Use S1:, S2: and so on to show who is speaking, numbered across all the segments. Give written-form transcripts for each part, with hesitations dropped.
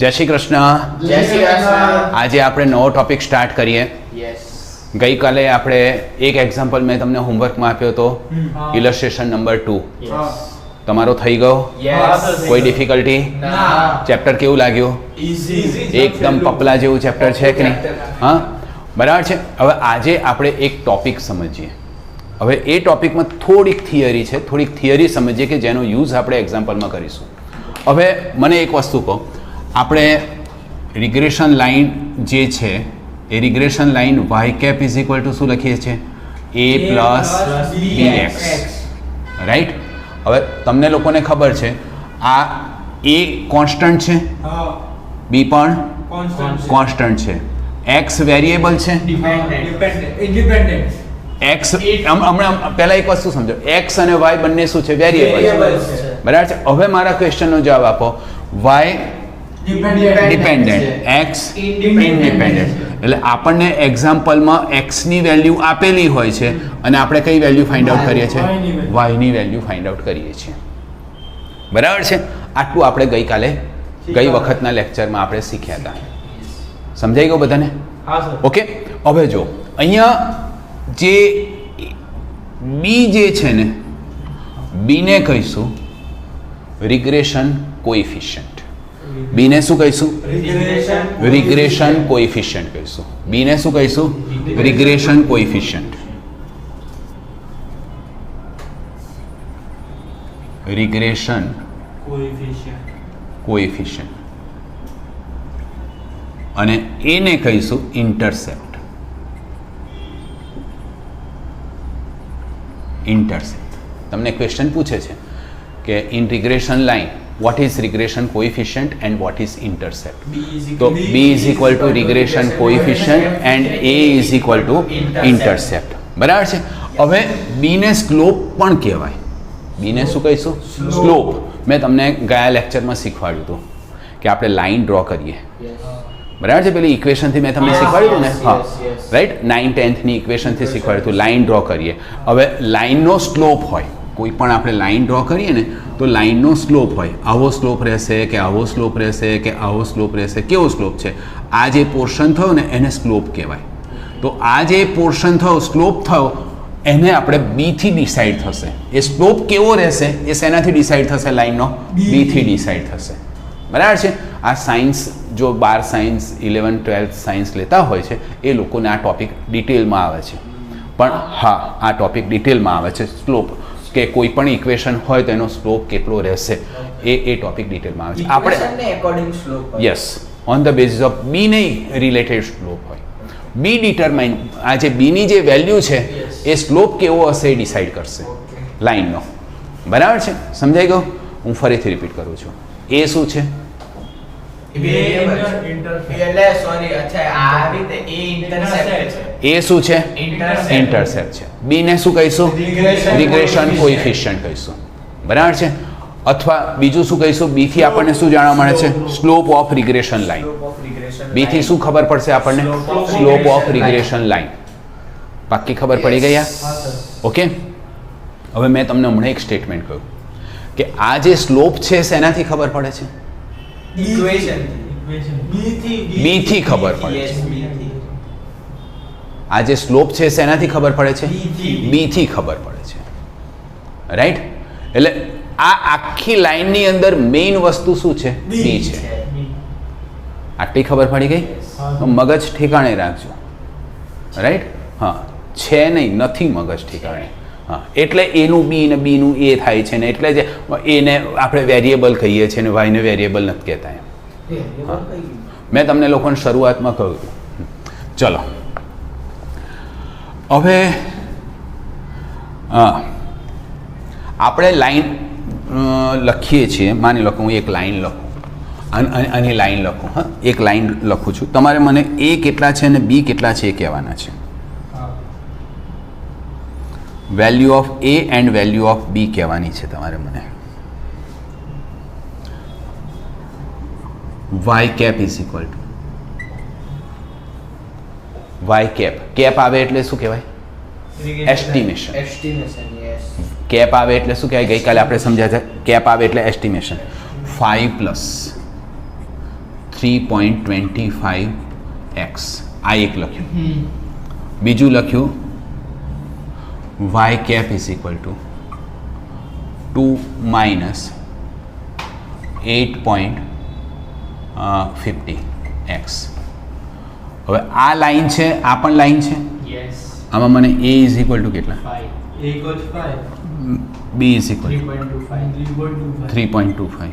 S1: જય શ્રી કૃષ્ણ.
S2: જય શ્રી કૃષ્ણ.
S1: આજે આપણે નવો ટોપિક સ્ટાર્ટ કરીએ.
S2: યસ.
S1: ગઈકાલે આપણે એક એક્ઝામ્પલ મેં તમને હોમવર્કમાં આપ્યો હતો, ઇલસ્ટ્રેશન નંબર 2.
S2: યસ.
S1: તમારો થઈ ગયો?
S2: યસ.
S1: કોઈ ડિફિકલ્ટી?
S2: ના.
S1: ચેપ્ટર કેવું લાગ્યું?
S2: ઈઝી.
S1: એકદમ પપલા જેવું ચેપ્ટર છે કે નહીં? હા, બરાબર છે. હવે આજે આપણે એક ટોપિક સમજીએ. હવે એ ટોપિકમાં થોડીક થિયરી સમજીએ કે જેનો યુઝ આપણે એક્ઝામ્પલમાં કરીશું. હવે મને એક વસ્તુ કહો, આપણે રિગ્રેશન લાઇન જે છે એ regression line Y cap is equal to શું લખીએ છીએ? a plus bx, right? હવે તમને લોકોને ખબર છે આ a કોન્સ્ટન્ટ છે, b પણ કોન્સ્ટન્ટ છે, x વેરિયેબલ છે, x હમણાં પહેલા એક વસ્તુ સમજો, x અને y બંને શું છે? વેરિયેબલ છે, બરાબર છે. હવે મારા ક્વેશ્ચનનો જવાબ આપો. y dependent, x independent. એટલે આપણને એક્ઝામ્પલમાં x ની વેલ્યુ આપેલી હોય છે અને આપણે કઈ વેલ્યુ ફાઇન્ડ આઉટ કરીએ છીએ? y ની વેલ્યુ ફાઇન્ડ આઉટ કરીએ છીએ, બરાબર છે. આટલું આપણે ગઈ વખતના લેક્ચરમાં આપણે શીખ્યા હતા. સમજાઈ ગયું બધાને? ઓકે. હવે જો અહીંયા જે b જે છે ને, b ને કહીશું રિગ્રેશન કોએફિશિયન્ટ. b ને શું કહીશું? રિગ્રેશન કોએફિશિયન્ટ કહીશું. b ને શું કહીશું? Regression coefficient. Regression coefficient. અને a ને કહીશું ઇન્ટરસેપ્ટ. તમને ક્વેશ્ચન પૂછે છે કે in regression line what is regression coefficient and what is intercept? તો b is equal to regression coefficient and a is equal to intercept, બરાબર છે. હવે b ને સ્લોપ પણ કહેવાય. b ને શું કહીશું? સ્લોપ. મેં તમને ગયા લેક્ચરમાં શીખવાડ્યું હતું કે આપણે લાઇન ડ્રો કરીએ, બરાબર છે. પેલી ઇક્વેશનથી મેં તમને શીખવાડ્યું હતું ને? હા, રાઈટ. 9th 10th ની ઇક્વેશનથી શીખવાડ્યું હતું. લાઇન ડ્રો કરીએ. હવે લાઇનનો સ્લોપ હોય, કોઈ પણ આપણે લાઇન ડ્રો કરીએ ને તો લાઇનનો સ્લોપ હોય, આવો સ્લોપ રહેશે કે આવો સ્લોપ રહેશે કે આવો સ્લોપ રહેશે. કેવો સ્લોપ છે? આ જે પોર્શન થયો ને એને સ્લોપ કહેવાય. તો આ જે પોર્શન થયો, સ્લોપ થયો, એને આપણે b થી ડિસાઇડ થશે. એ સ્લોપ કેવો રહેશે એ શેનાથી ડિસાઇડ થશે? લાઇનનો b થી ડિસાઇડ થશે, બરાબર છે. આ સાયન્સ, જો 12 સાયન્સ 11 12 સાયન્સ લેતા હોય છે એ લોકોને આ ટોપિક ડિટેલમાં આવે છે. પણ હા, આ ટોપિક ડિટેલમાં આવે છે. સ્લોપ કે કોઈ પણ ઇક્વેશન હોય તો એનો સ્લોપ કેટલો રહેશે એ ટોપિક ડિટેલમાં આવે છે. આપણે yes, on the basis of b ને રિલેટેડ સ્લોપ હોય. b ડિટરમાઇન, આ જે b ની જે વેલ્યુ છે એ સ્લોપ કેવો હશે એ ડિસાઇડ કરશે લાઇનનો, બરાબર છે. સમજાઈ ગયું? હું ફરીથી રિપીટ કરું છું. એ શું છે? એ શું છે? ઇન્ટરસેપ્ટ છે. b ને શું કહીશું? રિગ્રેશન કોએફિશિયન્ટ કહીશું, બરાબર છે. અથવા બીજું શું કહીશું? b થી આપણને શું જાણવા મળે છે? Slope of regression line. b થી શું ખબર પડશે આપણને? Slope of regression line. પાક્કી ખબર પડી ગઈ? ઓકે. હવે મેં તમને હમણાં એક સ્ટેટમેન્ટ કહ્યું કે આ જે સ્લોપ છે શેનાથી ખબર પડે છે? b થી ખબર પડે છે. આ જે સ્લોપ છે શેનાથી ખબર પડે છે? b થી ખબર પડે છે, રાઈટ? એટલે આ આખી લાઈનની અંદર મેઇન વસ્તુ શું છે? b છે. આટલી ખબર પડી ગઈ? તો મગજ ઠેકાણે રાખજો, રાઈટ? હા, છે નહીં, નથી મગજ ઠેકાણે. હા, એટલે એનું b ને b નું a થાય છે ને, એટલે જ એને આપણે વેરિયેબલ કહીએ છીએ ને y ને વેરિયેબલ નથી કહેતા એમ. મેં તમને લોકોને શરૂઆતમાં કહ્યું. ચલો, હવે આપણે લાઈન લખીએ છીએ. માની લો હું એક લાઈન લખું, આની લાઈન લખું. હા, એક લાઈન લખું છું. તમારે મને a કેટલા છે અને b કેટલા છે એ કહેવાના છે. Value of a and value of b કહેવાની છે તમારે મને. y cap is equal to y cap. Cap આવે એટલે શું કહેવાય? એસ્ટિમેશન. કેપ આવે એટલે શું કહેવાય? ગઈકાલે આપણે સમજ્યા છે. કેપ આવે એટલે એસ્ટિમેશન. 5 + 3.25x આ એક લખ્યું. બીજું લખ્યું y cap is equal to 2 minus 8.50x. હવે આ લાઈન છે, આ પણ લાઈન છે.
S2: Yes.
S1: આમાં મને a is equal to કેટલા?
S2: 5. A equals 5.
S1: b is equal to
S2: 3.25.
S1: 3.25.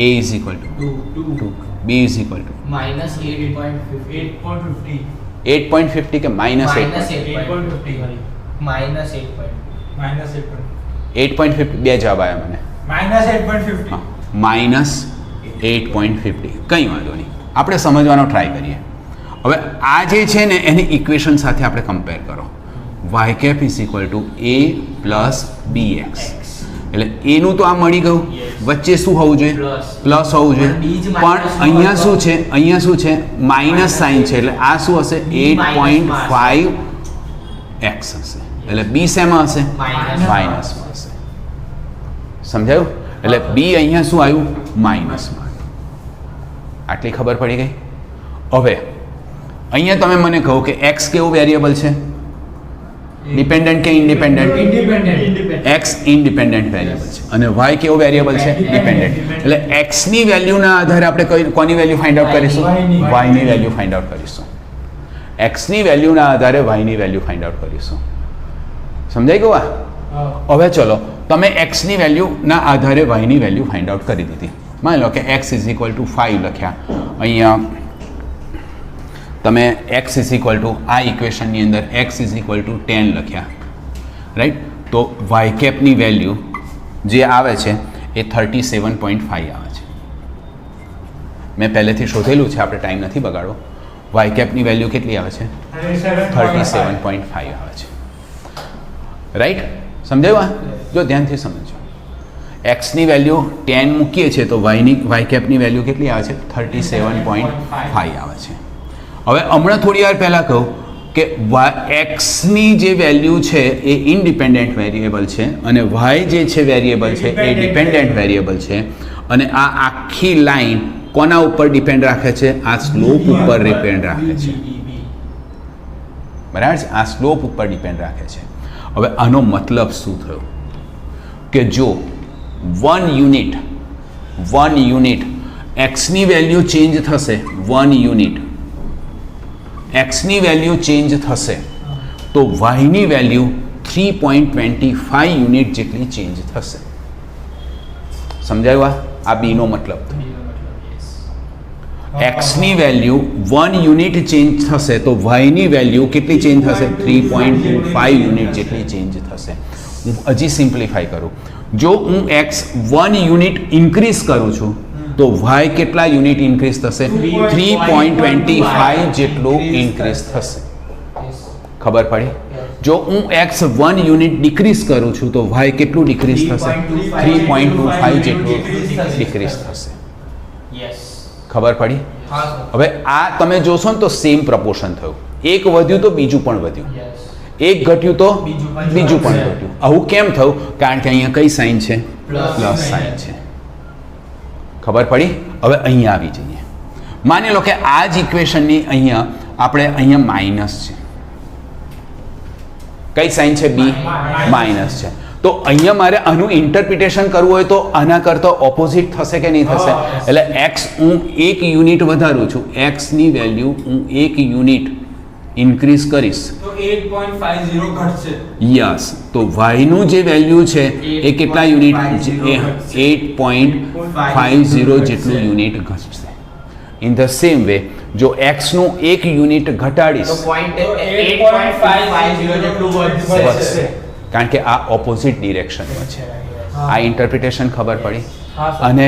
S1: a is equal to 2. b is equal to
S2: Minus 8.50.
S1: 8.50 કે minus 8.50?
S2: Minus
S1: 8.50 બે જવાબ આવ્યા મને. હા, માઇનસ 8.50. કંઈ વાંધો નહીં, આપણે સમજવાનો ટ્રાય કરીએ. હવે આ જે છે ને એની ઇક્વેશન સાથે આપણે કમ્પેર કરો. y cap is equal to a plus bx. એટલે એનું તો આ મળી ગયું, વચ્ચે શું હોવું જોઈએ? પ્લસ હોવું જોઈએ. પણ અહીંયા શું છે? અહીંયા શું છે? માઇનસ સાઇન છે, એટલે આ શું હશે? 8.5x હશે. એટલે બી શેમાં હશે? માઇનસમાં હશે. સમજાયું? એટલે બી અહીંયા શું આવ્યું? માઇનસમાં. આટલી ખબર પડી ગઈ. હવે અહીંયા તમે મને કહો કે એક્સ કેવું વેરિયેબલ છે? ડિપેન્ડન્ટ કે ઇન્ડિપેન્ડન્ટ? એક્સ ઇન્ડિપેન્ડન્ટ વેરિયેબલ છે અને વાય કેવો વેરિયેબલ છે? ડિપેન્ડન્ટ. એટલે એક્સની વેલ્યુના આધારે આપણે કોની વેલ્યુ ફાઇન્ડ આઉટ કરીશું? વાયની વેલ્યુ ફાઇન્ડ આઉટ કરીશું. એક્સની વેલ્યુના આધારે વાયની વેલ્યુ ફાઇન્ડ આઉટ કરીશું. સમજાઈ ગયું? હવે ચલો, તમે એક્સની વેલ્યુના આધારે વાયની વેલ્યુ ફાઇન્ડ આઉટ કરી દીધી. માની લો કે એક્સ ઇઝ ઇક્વલ ટુ 5 લખ્યા. અહીંયા તમે x ઇઝ ઇક્વલ ટુ આ ઇક્વેશનની અંદર x ઇઝ ઇક્વલ ટુ 10 લખ્યા, રાઈટ? તો વાય કેપની વેલ્યુ જે આવે છે એ 37.5 આવે છે. મેં પહેલેથી શોધેલું છે, આપણે ટાઈમ નથી બગાડવો. વાય કેપની વેલ્યુ કેટલી આવે છે? 37.5 આવે છે, રાઈટ? સમજાયું? જો ધ્યાનથી સમજો, એક્સની વેલ્યુ 10 મૂકીએ છીએ તો વાય કેપની વેલ્યુ કેટલી આવે છે? 37.5 આવે છે. હવે હમણાં થોડી વાર પહેલાં કહું કે એક્સની જે વેલ્યુ છે એ ઇન્ડિપેન્ડન્ટ વેરિયેબલ છે અને વાય જે છે વેરિયેબલ છે એ ડિપેન્ડન્ટ વેરિયેબલ છે. અને આ આખી લાઈન કોના ઉપર ડિપેન્ડ રાખે છે? આ સ્લોપ ઉપર ડિપેન્ડ રાખે છે, બરાબર છે? આ સ્લોપ ઉપર ડિપેન્ડ રાખે છે. હવે આનો મતલબ શું થયો કે જો 1 યુનિટ એક્સની વેલ્યુ ચેન્જ થશે, 1 યુનિટ એક્સની વેલ્યુ ચેન્જ થશે તો વાયની વેલ્યુ 3.25 યુનિટ જેટલી ચેન્જ થશે. સમજાયું? આ બીનો મતલબ. એક્સની વેલ્યુ 1 યુનિટ ચેન્જ થશે તો વાયની વેલ્યુ કેટલી ચેન્જ થશે? 3.25 યુનિટ જેટલી ચેન્જ થશે. હું હજી સિમ્પ્લિફાઈ કરું. જો હું એક્સ 1 યુનિટ ઇન્ક્રીઝ કરું છું તો વાય કેટલા યુનિટ ઇન્ક્રીઝ થશે? 3.25 જેટલું ઇન્ક્રીઝ થશે. ખબર પડી? જો હું એક્સ 1 યુનિટ ડિક્રીઝ કરું છું તો વાય કેટલું ડિક્રીઝ થશે? 3.25 જેટલું ડિક્રીઝ થશે. ખબર પડી? હવે આ તમે જોશો ને તો સેમ પ્રપોર્શન થયું. એક વધ્યું તો બીજું પણ વધ્યું, એક ઘટ્યું તો બીજું પણ ઘટ્યું. આવું કેમ થયું? કારણ કે અહીંયા કઈ સાઇન છે? પ્લસ સાઇન છે. ખબર પડી? હવે અહીંયા આવી જઈએ. માની લો કે આ જ ઇક્વેશનની અહીંયા માઇનસ છે. કઈ સાઇન છે? બી માઇનસ છે. તો અહીંયા મારે આનું ઇન્ટરપ્રિટેશન કરવું હોય તો આના કરતાં ઓપોઝિટ થશે કે નહીં થશે? એટલે એક્સ હું 1 યુનિટ વધારું છું, એક્સની વેલ્યુ હું 1 યુનિટ ઇન્ક્રીઝ કરીશ
S3: તો 8.50 ઘટશે.
S1: યસ. તો વાયનું જે વેલ્યુ છે એ કેટલા યુનિટ? 8.50 જેટલું યુનિટ ઘટશે. ઇન ધ સેમ વે જો એક્સનું 1 યુનિટ ઘટાડીશ
S2: તો 8.50 જેટલું
S1: વધશે, કારણ કે આ ઓપોઝિટ ડિરેક્શનમાં છે. આ ઇન્ટરપ્રિટેશન ખબર પડી? અને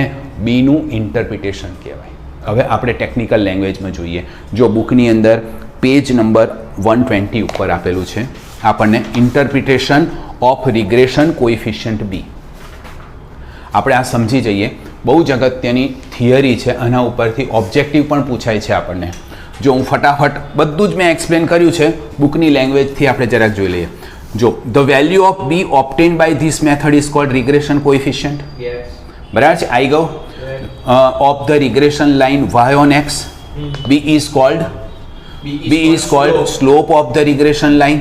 S1: બીનું ઇન્ટરપ્રિટેશન કહેવાય. હવે આપણે ટેકનિકલ લેંગ્વેજમાં જોઈએ. જો બુકની અંદર પેજ નંબર 120 ઉપર આપેલું છે, આપણને ઇન્ટરપ્રિટેશન ઓફ રિગ્રેશન કોએફિશિયન્ટ બી. આપણે આ સમજી જઈએ. બહુ જ અગત્યની થિયરી છે, આના ઉપરથી ઓબ્જેક્ટિવ પણ પૂછાય છે આપણને. જો હું ફટાફટ બધું જ મેં એક્સપ્લેન કર્યું છે, બુકની લેંગ્વેજથી આપણે જરાક જોઈ લઈએ. જો the value of B obtained by this method is called regression coefficient. બરાબર છે? આવી ગયું? of the regression line y on x. B is called slope of the regression line.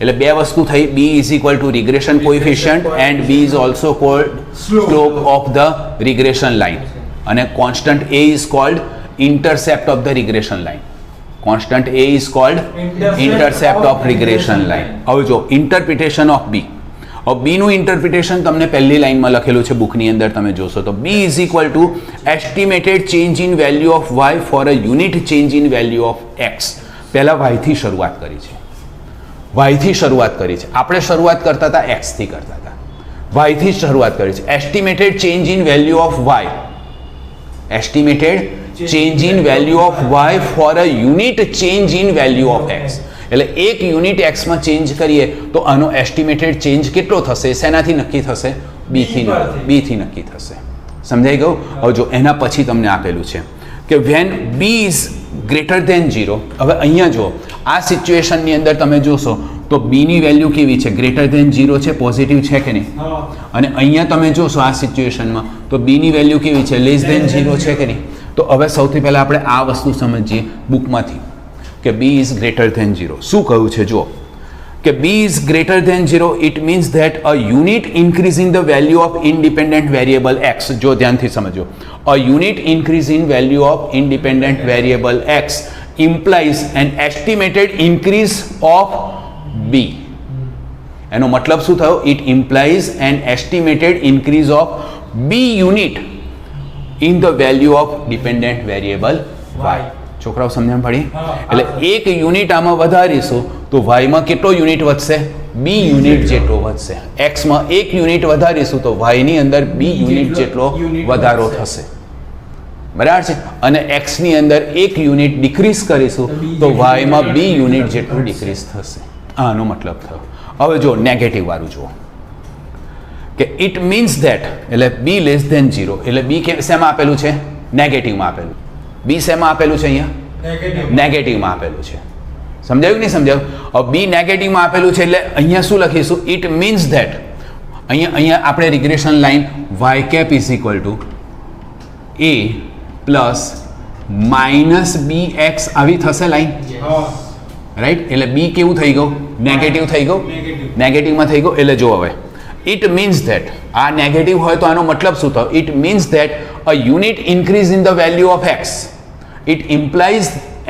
S1: એટલે બે વસ્તુ થઈ. B is equal to regression coefficient and B is also called slope of the regression line. અને constant A is called intercept of the regression line. Constant A is called intercept of regression line. હવે જો interpretation of B. હવે B નું interpretation તમને પહેલી લાઈનમાં લખેલું છે બુકની અંદર, તમે જોશો તો B is equal to estimated change in value of y for a unit change in value of x. પહેલા y થી શરૂઆત કરી છે. y થી શરૂઆત કરી છે. આપણે શરૂઆત કરતા હતા x થી કરતા હતા. y થી શરૂઆત કરી છે. Estimated change in value of y. Estimated change in value of y for a unit change in value of x. એટલે એક યુનિટ x માં ચેન્જ કરીએ તો આનો એસ્ટિમેટેડ ચેન્જ કેટલો થશે? શેનાથી નક્કી થશે? b થી નક્કી થશે. સમજાઈ ગયું? હવે જો એના પછી તમને આપેલું છે કે when b is greater than 0. હવે અહીંયા જો આ સિચ્યુએશનની અંદર તમે જોશો તો b ની વેલ્યુ કેવી છે? ગ્રેટર ધેન 0 છે, પોઝિટિવ છે કે નહીં? અને અહીંયા તમે જોશો આ સિચ્યુએશનમાં તો b ની વેલ્યુ કેવી છે? લેસ ધેન 0 છે કે નહીં? તો હવે સૌથી પહેલાં આપણે આ વસ્તુ સમજીએ બુકમાંથી કે b is greater than 0. શું કહ્યું છે જો કે b is greater than 0, it means that a unit increase in the value of independent variable x. જો ધ્યાનથી સમજો, a unit increase in value of independent variable x implies an estimated increase of b. એનો મતલબ શું થયો? It implies an estimated increase of b unit in the value of dependent variable y. છોકરાઓ સમજણ પડી? એટલે એક યુનિટ આમાં વધારીશું તો y માં કેટલો યુનિટ વધશે? b યુનિટ જેટલો વધશે. x માં એક યુનિટ વધારીશું તો y ની અંદર b યુનિટ જેટલો વધારો થશે. બરાબર છે? અને x ની અંદર એક યુનિટ ડિક્રીઝ કરીશું તો y માં b યુનિટ જેટલું ડિક્રીઝ થશે. આનો મતલબ થયો. હવે જો નેગેટિવ વાળું જુઓ કે ઇટ મીન્સ ધેટ, એટલે b લેસ ધેન 0. એટલે b શેમાં આપેલું છે? નેગેટિવમાં આપેલું. b શેમાં આપેલું છે? અહીંયા નેગેટિવમાં આપેલું છે. સમજાયું કે નહીં સમજાયું? હવે b નેગેટિવમાં આપેલું છે એટલે અહીંયા શું લખીશું? ઇટ મીન્સ ધેટ અહીંયા આપણે regression line y cap is equal to a plus minus bx આવી થશે લાઈન, રાઈટ? એટલે b કેવું થઈ ગયું? નેગેટિવ થઈ ગયું. નેગેટિવમાં થઈ ગયું. એટલે જો હવે it means that આ નેગેટિવ હોય તો આનો મતલબ શું થયો? It means that a unit increase in the value of x, it implies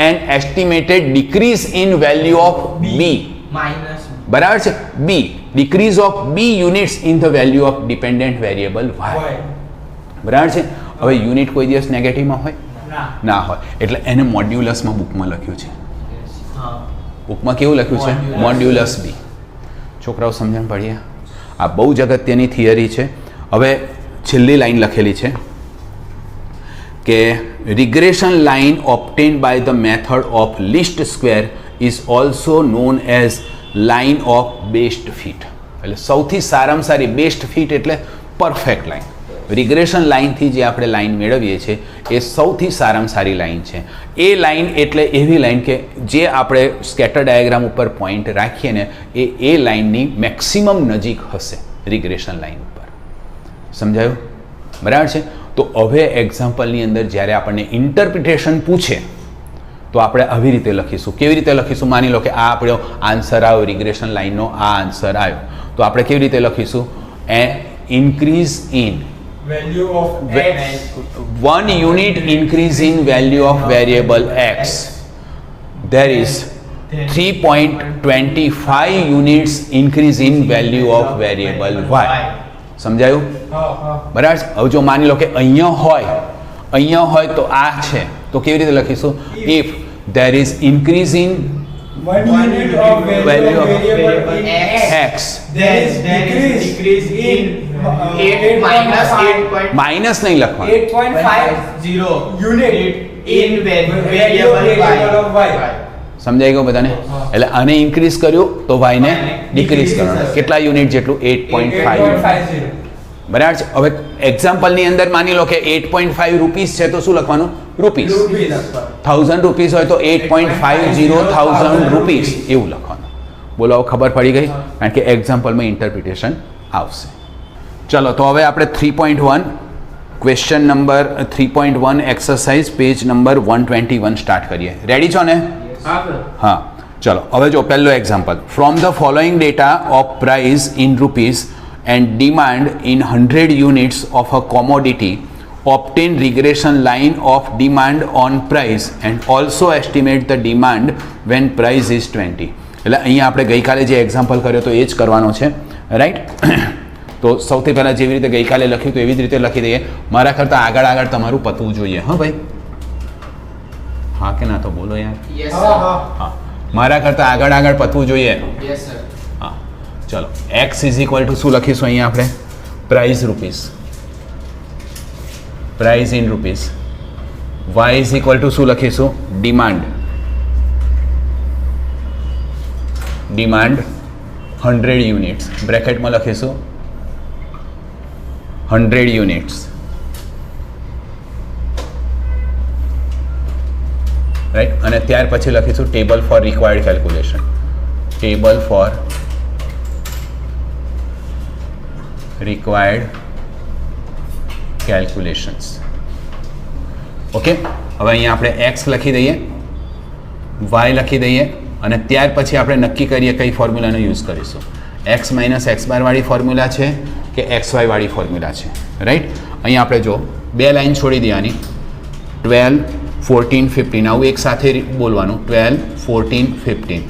S1: an estimated decrease in value of b.
S2: minus
S1: બરાબર છે? b decrease of b units in the value of dependent variable y. બરાબર છે? હવે unit કોઈ દિવસ નેગેટિવમાં હોય? ના હોય. એટલે એને મોડ્યુલસમાં બુકમાં લખ્યું છે. બુકમાં કેવું લખ્યું છે? Modulus b. છોકરાઓ સમજણ પડી? આ બહુ જ અગત્યની થિયરી છે. હવે છેલ્લી લાઈન લખેલી છે કે regression line obtained by the method of least square is also known as line of best fit. એટલે સૌથી સારામાં સારી બેસ્ટ ફિટ એટલે પરફેક્ટ લાઈન. રિગ્રેશન લાઈનથી જે આપણે લાઈન મેળવીએ છીએ એ સૌથી સારામાં સારી લાઈન છે. એ લાઈન એટલે એવી લાઈન કે જે આપણે સ્કેટર ડાયાગ્રામ ઉપર પોઈન્ટ રાખીએ ને એ લાઈનની મેક્સિમમ નજીક હશે રિગ્રેશન લાઈન ઉપર. સમજાયું? બરાબર છે? તો હવે એક્ઝામ્પલની અંદર જ્યારે આપણને ઇન્ટરપ્રિટેશન પૂછે તો આપણે આવી રીતે લખીશું. કેવી રીતે લખીશું? માની લો કે આ આપણો આન્સર આવ્યો, રિગ્રેશન લાઈનનો આ આન્સર આવ્યો, તો આપણે કેવી રીતે લખીશું? Increase in
S3: value of x,
S1: 1 unit increase in value of variable x, there is 3.25 units increase in value of variable y. સમજાયું? બરાબર. હવે જો માની લો કે અહીંયા હોય તો આ છે તો કેવી રીતે લખીશું? if there is increase in
S3: 1 unit of value of variable
S1: x,
S3: there is decrease in
S2: 8 minus 8.
S1: Minus નહીં લખવાનું.
S3: 8.50 unit
S2: in
S3: variable of y.
S1: સમજાઈ ગયું બધાને? એટલે આને ઇન્ક્રીઝ કર્યું તો y ને ડિક્રીઝ કરવાનું. કેટલા યુનિટ જેટલું? 8.50. બરાબર છે? હવે એક્ઝામ્પલની અંદર માની લો કે 8.5 રૂપીસ છે તો શું લખવાનું? રૂપીસ. 1000 રૂપીસ હોય તો 8.50,000 રૂપીસ એવું લખવાનું. બોલો, હવે ખબર પડી ગઈ? કારણ કે એક્ઝામ્પલમાં ઇન્ટરપ્રિટેશન આવશે. ચલો, તો હવે આપણે 3.1 question number 3.1 exercise page number 121 start કરીએ. રેડી છો ને? હા ચલો હવે જો પહેલો example. From the following data of price in rupees and demand in 100 units of a commodity obtain regression line of demand on price and also estimate the demand when price is 20. એટલે અહીંયા આપણે ગઈકાલે જે example કર્યો તો એ જ કરવાનો છે, રાઈટ? તો સૌથી પહેલાં જેવી રીતે ગઈકાલે લખ્યું તો એવી જ રીતે લખી દઈએ. મારા કરતાં આગળ આગળ તમારું પતવું જોઈએ. હા ભાઈ, હા કે ના તો બોલો યાર.
S2: Yes, sir.
S1: હા, મારા કરતાં આગળ આગળ પતવું જોઈએ.
S2: Yes, sir.
S1: હા ચલો, એક્સ ઇઝ ઇક્વલ ટુ શું લખીશું અહીંયા આપણે? Price rupees, price in rupees. Y is equal to શું લખીશું? ડિમાન્ડ, ડિમાન્ડ 100 યુનિટ્સ, બ્રેકેટમાં લખીશું 100 યુનિટ્સ, રાઈટ? અને ત્યાર પછી લખીશું table for required calculation, table for required calculations. Okay, હવે અહીંયા આપણે એક્સ લખી દઈએ, વાય લખી દઈએ અને ત્યાર પછી આપણે નક્કી કરીએ કઈ ફોર્મ્યુલાનો યુઝ કરીશું. એક્સ માઇનસ એક્સ બાર વાળી ફોર્મ્યુલા છે કે એક્સ વાય વાળી ફોર્મ્યુલા છે, રાઈટ? અહીંયા આપણે જો બે લાઈન છોડી દેવાની, 12, 14, 15 આવું એક સાથે બોલવાનું. 12, 14, 15,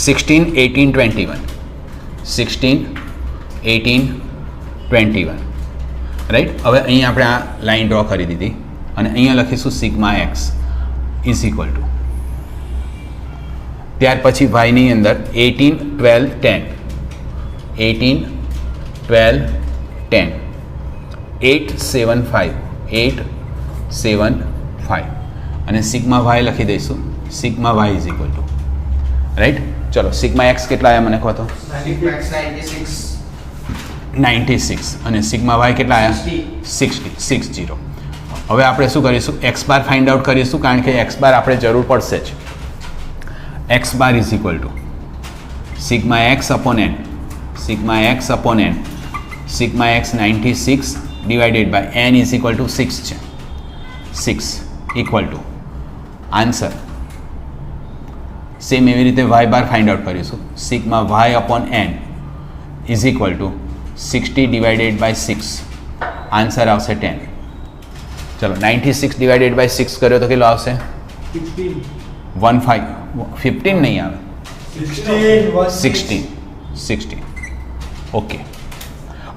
S1: 16, 18, 21, 16, 18, 21, રાઈટ? હવે અહીંયા આપણે આ લાઈન ડ્રો કરી દીધી અને અહીંયા લખીશું sigma x is equal to, ત્યાર પછી વાયની અંદર 18, 12, 10, 18, 12, 10, 8, 7, 5, 8, 7, 5 અને સિગ્મા વાય લખી દઈશું, sigma y is equal to, right? ચલો, સિગ્મા એક્સ કેટલા આવ્યા મને કહો તો?
S2: 96.
S1: 96 અને સિગ્મા વાય કેટલા આવ્યા? 60. હવે આપણે શું કરીશું? એક્સ બાર ફાઇન્ડ આઉટ કરીશું, કારણ કે એક્સ બાર આપણે જરૂર પડશે જ. X bar is equal to sigma x upon n, sigma x upon n, sigma x 96 divided by n is equal to 6 છે, 6 ઇક્વલ ટુ આન્સર. સેમ એવી રીતે વાય બાર ફાઇન્ડ આઉટ કરીશું, sigma y upon n is equal to 60 divided by 6, answer આવશે 10. ચલો, 96 divided by 6 કર્યો તો કેટલો આવશે? 15 નહીં આવે, 16. ઓકે,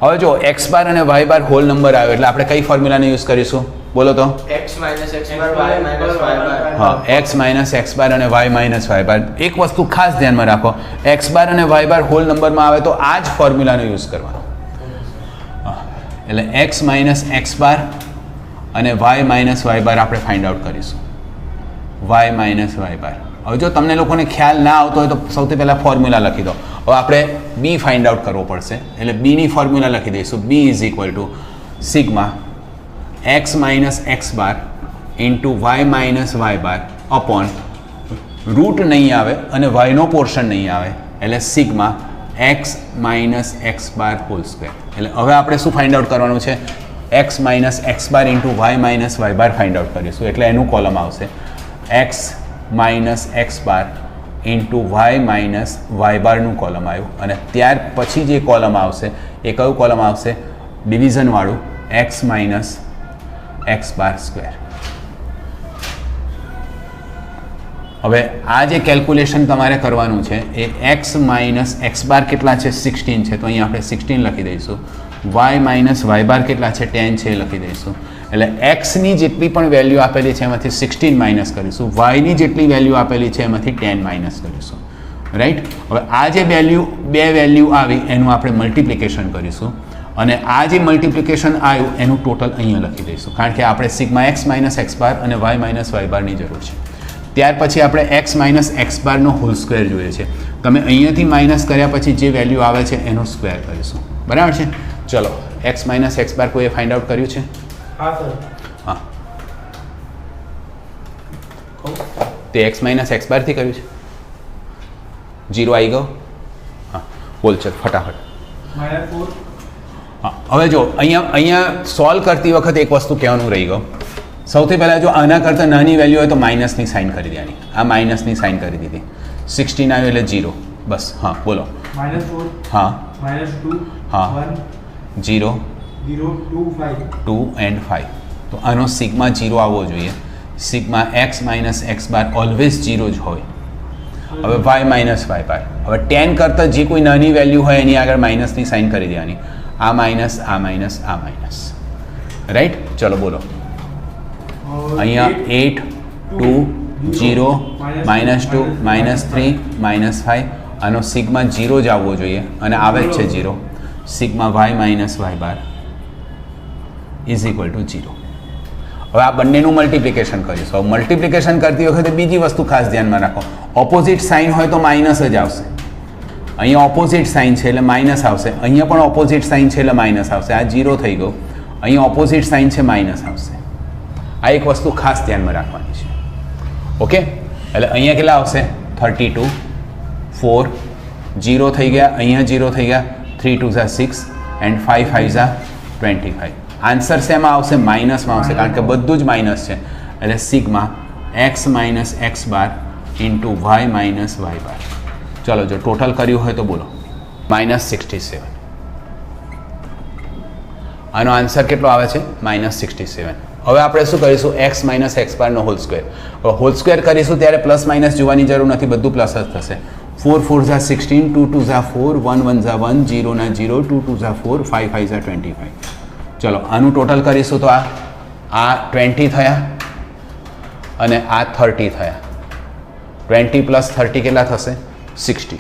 S1: હવે જો એક્સ બાર અને વાય બાર હોલ નંબર આવ્યો એટલે આપણે કઈ ફોર્મ્યુલાનો યુઝ કરીશું? બોલો તો.
S2: X minus X bar, Y minus Y bar.
S1: હા, એક્સ માઇનસ એક્સ બાર અને વાય માઇનસ વાય બાર. એક વસ્તુ ખાસ ધ્યાનમાં રાખો, એક્સ બાર અને વાય બાર હોલ નંબરમાં આવે તો આ જ ફોર્મ્યુલાનો યુઝ કરવાનો. એટલે એક્સ માઇનસ એક્સ બાર અને વાય માઇનસ વાય બાર આપણે ફાઇન્ડ આઉટ કરીશું, વાય માઇનસ વાય બાર. હવે જો તમને લોકોને ખ્યાલ ના આવતો હોય તો સૌથી પહેલાં ફોર્મ્યુલા લખી દો. હવે આપણે બી ફાઇન્ડ આઉટ કરવો પડશે એટલે બીની ફોર્મ્યુલા લખી દઈશું. B is equal to sigma X minus x bar into Y minus Y bar upon root નહીં આવે અને વાયનો પોર્શન નહીં આવે એટલે sigma X minus x bar whole square. એટલે હવે આપણે શું ફાઇન્ડ આઉટ કરવાનું છે? X minus x bar into Y minus Y bar find out કરીશું એટલે એનું કોલમ આવશે X minus x bar into Y minus Y બારનું કોલમ આવ્યું અને ત્યાર પછી જે કોલમ આવશે એ કયું કોલમ આવશે? ડિવિઝનવાળું, x minus x bar square. હવે આ જે કેલ્ક્યુલેશન તમારે કરવાનું છે એ એક્સ માઇનસ એક્સ બાર કેટલા છે? 16 છે તો અહીંયા આપણે 16 લખી દઈશું. વાય માઇનસ વાય બાર કેટલા છે? 10 છે એ લખી દઈશું. એટલે એક્સની જેટલી પણ વેલ્યુ આપેલી છે એમાંથી 16 માઇનસ કરીશું, વાયની જેટલી વેલ્યુ આપેલી છે એમાંથી 10 માઇનસ કરીશું, રાઈટ? હવે આ જે બે વેલ્યુ આવી એનું આપણે મલ્ટિપ્લિકેશન કરીશું અને આ જે મલ્ટિપ્લિકેશન આવ્યું એનું ટોટલ અહીંયા લખી દઈશું, કારણ કે આપણે sigma X minus x bar અને વાય માઇનસ વાય બારની જરૂર છે. ત્યાર પછી આપણે એક્સ માઇનસ એક્સ બારનો હોલ સ્ક્વેર જોઈએ છે. તમે અહીંયાથી માઇનસ કર્યા પછી જે વેલ્યુ આવે છે એનો સ્ક્વેર કરીશું, બરાબર છે? ચલો, એક્સ માઇનસ એક્સ બાર કોઈએ ફાઇન્ડ આઉટ કર્યું છે? હા, તે એક્સ માઇનસ એક્સ બારથી કર્યું છે. 0 આવી ગયો. હા, બોલ ચલ ફટાફટ. હા, હવે જો અહીંયા સોલ્વ કરતી વખતે એક વસ્તુ કહેવાનું રહી ગયું. સૌથી પહેલાં જો આના કરતાં નાની વેલ્યુ હોય તો માઇનસની સાઇન કરી દેવાની. આ માઇનસની સાઇન કરી દીધી. 16 આવ્યું એટલે 0. બસ. હા, બોલો.
S3: -4.
S1: હા.
S3: -2.
S1: હા.
S3: 1.
S1: 0
S3: 0. 2. 5.
S1: 2 and 5. તો આનો સિગ્મા 0 આવવો જોઈએ. Sigma x minus x bar always 0 જ હોય. હવે y માઇનસ વાય બાર. હવે 10 કરતાં જે કોઈ નાની વેલ્યુ હોય એની આગળ માઇનસની સાઇન કરી દેવાની. આ માઇનસ, આ માઇનસ, આ માઇનસ. રાઈટ? ચલો બોલો. અહીંયા 8, 2, 0, -2, -3, -5. આનો સિગ્મા 0 જ આવવો જોઈએ અને આવે જ છે 0. Sigma y minus Y bar is equal to 0. હવે આ બંનેનું મલ્ટિપ્લિકેશન કરીશું. હવે મલ્ટિપ્લિકેશન કરતી વખતે બીજી વસ્તુ ખાસ ધ્યાનમાં રાખો. ઓપોઝિટ સાઇન હોય તો માઇનસ જ આવશે. અહીંયા ઓપોઝિટ સાઇન છે એટલે માઇનસ આવશે. અહીંયા પણ ઓપોઝિટ સાઇન છે એટલે માઇનસ આવશે. આ 0 થઈ ગયું. અહીંયા ઓપોઝિટ સાઇન છે, માઇનસ આવશે. આ એક વસ્તુ ખાસ ધ્યાનમાં રાખવાની છે. ઓકે, એટલે અહીંયા કેટલા આવશે? 32, 4, 0 થઈ ગયા, અહીંયા 0 થઈ ગયા, 3 2 6 એન્ડ 5 5 25. આન્સર શેમાં આવશે? માઇનસમાં આવશે, કારણ કે બધું જ માઇનસ છે. એટલે sigma x minus x bar into Y minus Y bar. ચલો, જો ટોટલ કર્યું હોય તો બોલો. -67. આનો આન્સર કેટલો આવે છે? -67. હવે આપણે શું કરીશું? x માઇનસ એક્સ બારનો હોલ સ્ક્વેર. હવે હોલ સ્ક્વેર કરીશું ત્યારે પ્લસ માઇનસ જોવાની જરૂર નથી, બધું પ્લસ જ થશે. 4 4 16, 2 2 4, 1 1 1, 0 ના 0, 2 2 4, 5 5 25. ચલો, આનું ટોટલ કરીશું તો આ 20 થયા અને આ 30 થયા. 20 પ્લસ 30 કેટલા થશે? 60.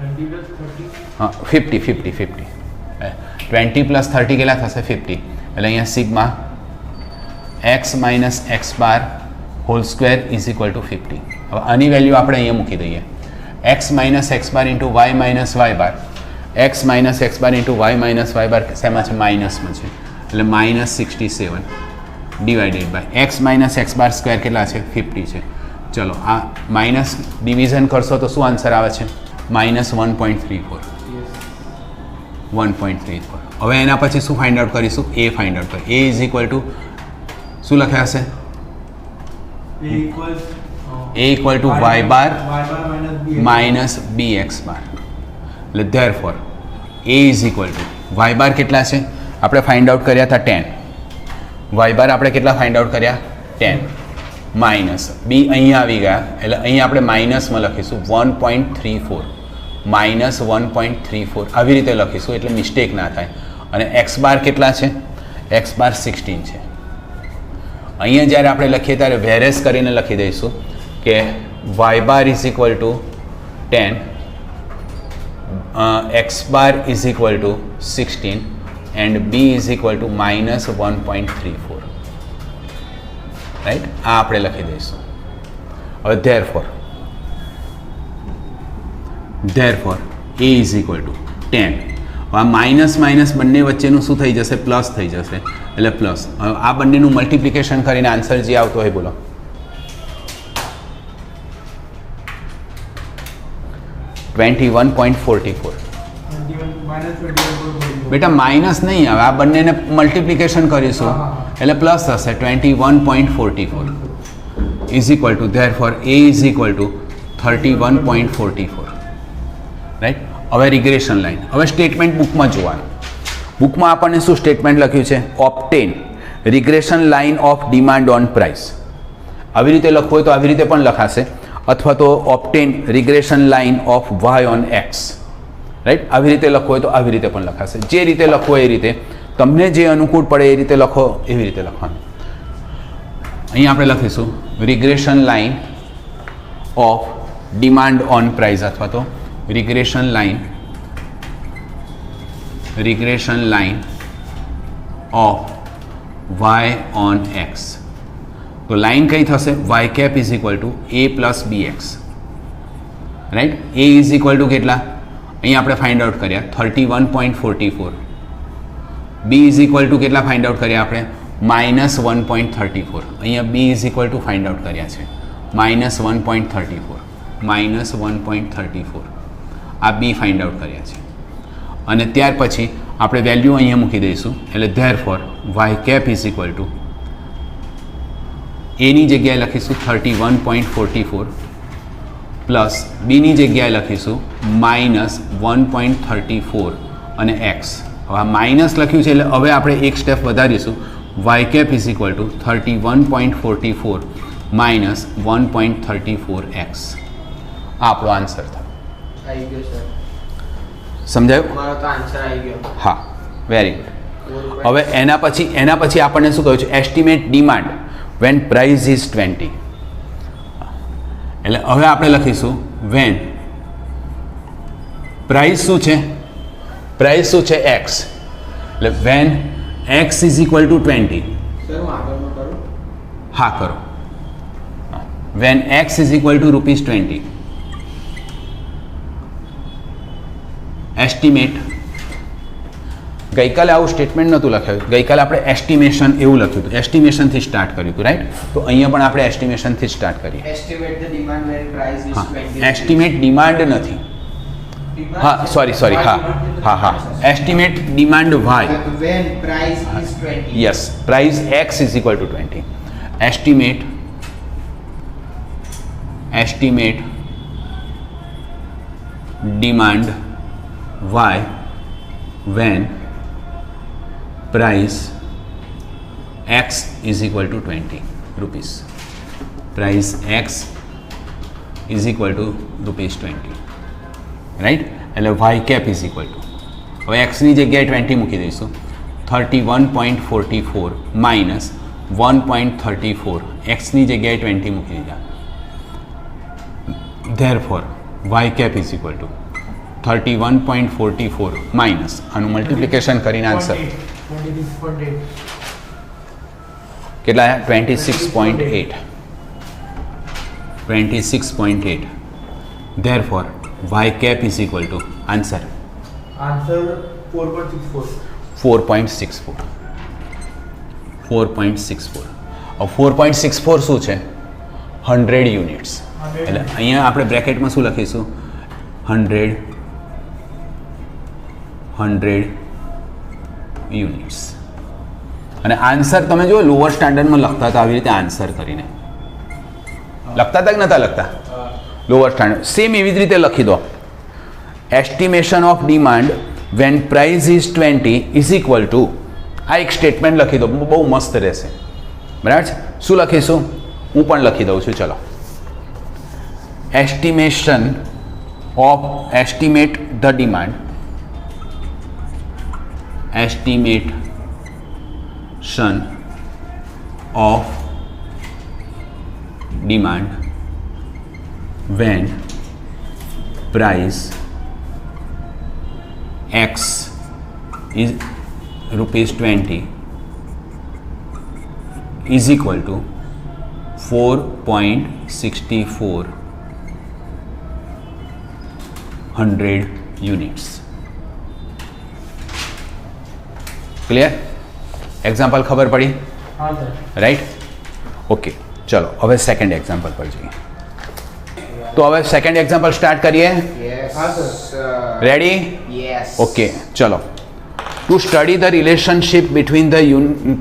S3: 20 plus 30.
S1: હા, 50 50 50. 20 પ્લસ 30 કેટલા થશે? 50. એટલે અહીંયા sigma x minus x bar whole square is equal to 50. હવે આની વેલ્યુ આપણે અહીંયા મૂકી દઈએ. x minus x bar into Y minus Y bar. x minus x bar into Y minus Y bar શેમાં છે? માઇનસમાં છે. એટલે -67 divided by x minus x bar square કેટલા છે? 50 છે. ચલો, આ માઇનસ ડિવિઝન કરશો તો શું આન્સર આવે છે? -1.34. 1.34. હવે એના પછી શું ફાઇન્ડ આઉટ કરીશું? a ફાઇન્ડ આઉટ કરીએ. a ઇઝ ઇક્વલ ટુ શું લખ્યા હશે? a equal to y bar minus b x bar. એટલે therefore a is equal to y bar કેટલા છે? આપણે ફાઇન્ડ આઉટ કર્યા હતા 10. વાય બાર આપણે કેટલા ફાઇન્ડ આઉટ કર્યા? 10. માઇનસ બી અહીંયા આવી ગયા એટલે અહીંયા આપણે માઇનસમાં લખીશું 1.34. -1.34 આવી રીતે લખીશું એટલે મિસ્ટેક ના થાય. અને એક્સ બાર કેટલા છે? એક્સ બાર 16 છે. અહીંયા જ્યારે આપણે લખીએ ત્યારે વેરેસ કરીને લખી દઈશું કે y bar is equal to 10, x bar is equal to 16 and b is equal to -1.34. Right? આ આપણે લખી દઈશું. હવે therefore a is equal to 10. આ માઇનસ માઇનસ બંને વચ્ચેનું શું થઈ જશે? પ્લસ થઈ જશે. એટલે પ્લસ. હવે આ બંનેનું મલ્ટિપ્લિકેશન કરીને આન્સર જે આવતો હોય બોલો. 21.44. બેટા માઇનસ નહીં આવે, આ બંનેને મલ્ટિપ્લિકેશન કરીશું એટલે પ્લસ થશે. 21.44 is equal to therefore a is equal to 31.44. Right? હવે રિગ્રેશન લાઇન. હવે સ્ટેટમેન્ટ બુકમાં જોવાનું. બુકમાં આપણને શું સ્ટેટમેન્ટ લખ્યું છે? Obtain regression line of demand on price. આવી રીતે લખવું હોય તો આવી રીતે પણ લખાશે, અથવા તો ઓપ્ટેન regression line of y on x. Right? આવી રીતે લખવું હોય તો આવી રીતે પણ લખાશે. જે રીતે લખવો એ રીતે, તમને જે અનુકૂળ પડે એ રીતે લખો, એવી રીતે લખવાનું. અહીંયા આપણે લખીશું regression line of demand on price, અથવા તો regression line of y on x. તો લાઇન કઈ થશે? Y cap is equal to a plus b x. Right? a is equal to કેટલા? અહીંયા આપણે ફાઇન્ડ આઉટ કર્યા 31.44. b ઇઝ ઇક્વલ ટુ કેટલા ફાઇન્ડ આઉટ કર્યા આપણે? -1.34. અહીંયા b is equal to find out કર્યા છે -1.34. આ b ફાઇન્ડ આઉટ કર્યા છે. અને ત્યાર પછી આપણે વેલ્યુ અહીંયા મૂકી દઈશું એટલે therefore y cap is equal to એની જગ્યાએ લખીશું 31.44 પ્લસ બીની જગ્યાએ લખીશું -1.34 અને એક્સ. હવે આ માઇનસ લખ્યું છે એટલે હવે આપણે એક સ્ટેપ વધારીશું. Y cap is equal to 31.44 minus 1.34 x. આ આપણો આન્સર થાય.
S2: આવી ગયો સર.
S1: સમજાયું?
S2: મારો તો આન્સર આવી ગયો.
S1: હા, વેરી ગુડ. હવે એના પછી આપણને શું કહ્યું છે? Estimate demand when price is 20. એટલે હવે આપણે લખીશું વેન પ્રાઇસ શું છે? પ્રાઇસ શું છે? એક્સ. એટલે when x is equal to 20.
S2: Sir હું આગળનું કરું.
S1: હા, કરો. When x is equal to ₹20. Estimate. ગઈકાલે આવું સ્ટેટમેન્ટ નહોતું લખાયું. ગઈકાલે આપણે એસ્ટિમેશન એવું લખ્યું હતું. એસ્ટિમેશનથી સ્ટાર્ટ કર્યું હતું, રાઈટ? તો અહીંયા પણ આપણે એસ્ટિમેશનથી જ સ્ટાર્ટ કરીએ.
S2: Estimate the demand when price is
S1: હા,
S2: 20.
S1: એસ્ટિમેટ ડિમાન્ડ નથી. હા, સોરી, હા. Estimate demand y.
S2: When price is 20.
S1: Yes, price x is equal to 20. Estimate demand y when price x is equal to 20 rupees. Price x is equal to ₹20. Right? એટલે y cap is equal to, હવે x ની જગ્યાએ 20 મૂકી દઈશું. 31.44 minus 1.34 x ની જગ્યાએ 20 મૂકી દીધા. Therefore y cap is equal to 31.44 minus આનું મલ્ટિપ્લિકેશન કરીને આન્સર
S3: 26.8.
S1: કેટલા આવ્યા? 26.8. 26.8. Therefore y cap is equal to answer
S3: Answer 4.64.
S1: 4.64. 4.64. હવે 4.64 શું છે? 100 યુનિટ્સ. એટલે અહીંયા આપણે બ્રેકેટમાં શું લખીશું? 100 યુનિટ્સ. અને આન્સર તમે જો લોઅર સ્ટાન્ડર્ડમાં લખતા હતા આવી રીતે આન્સર કરીને લખતા હતા કે નહોતા લખતા? લોઅર સ્ટાન્ડર્ડ સેમ એવી જ રીતે લખી દો. Estimation of demand when price is 20 is equal to, આ એક સ્ટેટમેન્ટ લખી દો, બહુ મસ્ત રહેશે. બરાબર છે? શું લખીશું? હું પણ લખી દઉં છું. ચલો, estimate the demand, estimation of demand when price x is ₹20 is equal to 4.64 100 units. Clear? Example ખબર પડી?
S3: हाँ सर.
S1: રાઈટ? ઓકે, ચલો હવે સેકન્ડ એક્ઝામ્પલ પર જઈએ. તો હવે સેકન્ડ એક્ઝામ્પલ સ્ટાર્ટ કરીએ.
S2: Yes.
S3: हाँ सर.
S1: રેડી?
S2: Yes.
S1: ઓકે, ચલો. To study the relationship between the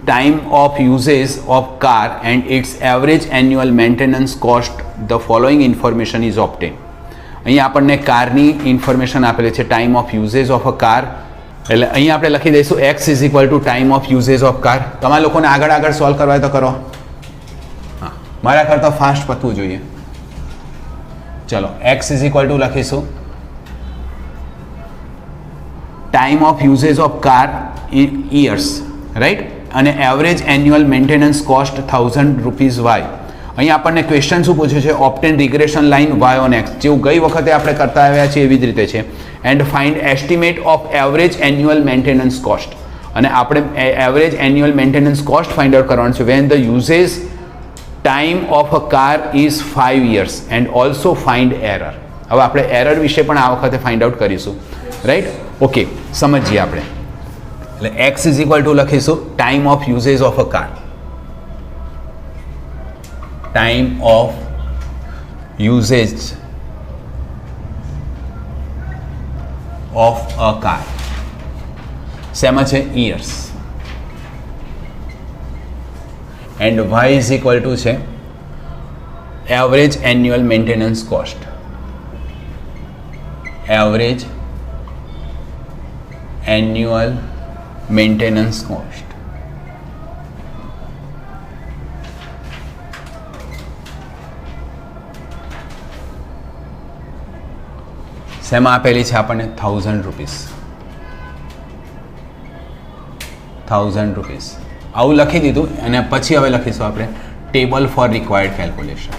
S1: time of usage of car and its average annual maintenance cost, the following information is obtained. અહીંયા આપણને કારની ઇન્ફોર્મેશન આપેલી છે, time of usage of a car. એટલે અહીંયા આપણે લખી દઈશું x is equal to time of usage of car. તમારા લોકોને આગળ સોલ્વ કરવા હોય તો કરો. હા, મારા કરતાં ફાસ્ટ પતવું જોઈએ. ચલો, x ઇઝ ઇક્વલ ટુ લખીશું time of usage of car in years, right? અને average annual maintenance cost ₹1000 y. અહીં આપણને ક્વેશ્ચન શું પૂછ્યું છે? Obtain regression line y on x, જેવું ગઈ વખતે આપણે કરતા આવ્યા છીએ એવી જ રીતે છે. And find estimate of average annual maintenance cost. અને આપણે average annual maintenance cost find out કરવાનું છે when the usage time of a car is 5 years and also find error. હવે આપણે એરર વિશે પણ આ વખતે ફાઇન્ડ આઉટ કરીશું, રાઈટ? ઓકે, સમજીએ આપણે. એટલે એક્સ ઇઝ ઇક્વલ ટુ લખીશું time of usage of a car. Time of usage of a car. શેમાં છે? Years. And y is equal to છે average annual maintenance cost. Average annual maintenance cost. શેમાં આપેલી છે આપણને? 1000 રૂપીસ. 1000 રૂપીસ આવું લખી દીધું અને પછી હવે લખીશું આપણે table for required calculation.